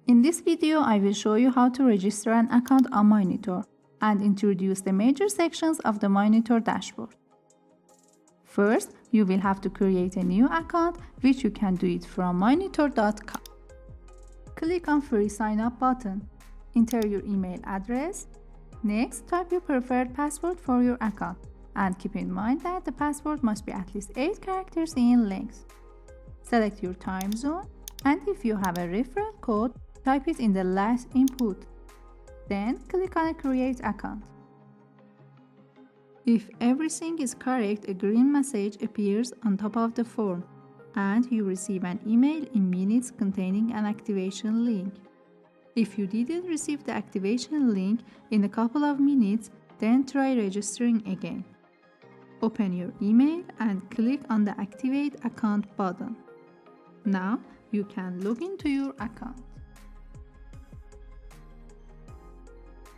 In this video, I will show you how to register an account on Mineitor and introduce the major sections of the Mineitor dashboard. First, you will have to create a new account, which you can do it from mineitor.com. Click on Free Sign Up button. Enter your email address. Next, type your preferred password for your account. And keep in mind that the password must be at least 8 characters in length. Select your time zone, and if you have a referral code, type it in the last input. Then click on Create Account. If everything is correct, a green message appears on top of the form, and you receive an email in minutes containing an activation link. If you didn't receive the activation link in a couple of minutes, then try registering again. Open your email and click on the Activate Account button. Now you can log into your account.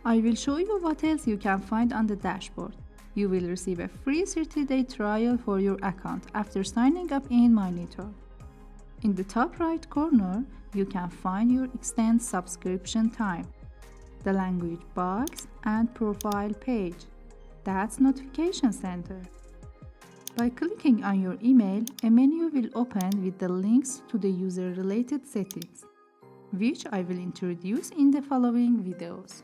I will show you what else you can find on the dashboard. You will receive a free 30-day trial for your account after signing up in Mineitor. In the top right corner, you can find your extended subscription time, the language box, and profile page. That's Notification Center. By clicking on your email, a menu will open with the links to the user-related settings, which I will introduce in the following videos.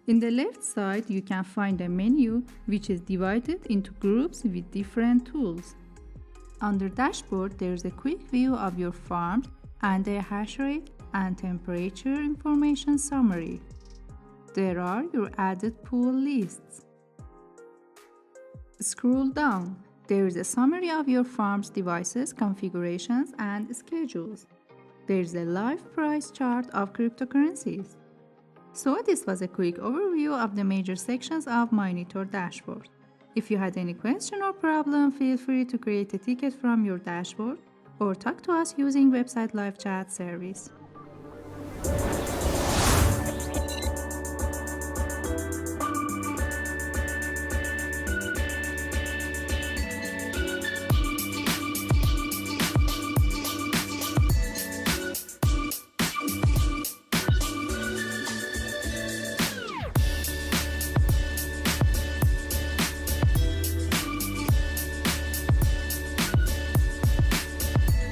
In the left side, you can find a menu which is divided into groups with different tools. Under Dashboard, there is a quick view of your farms and their hash rate and temperature information summary. There are your added pool lists. Scroll down. There is a summary of your farm's devices, configurations, and schedules. There is a live price chart of cryptocurrencies. So this was a quick overview of the major sections of Mineitor dashboard. If you had any question or problem, feel free to create a ticket from your dashboard or talk to us using website live chat service.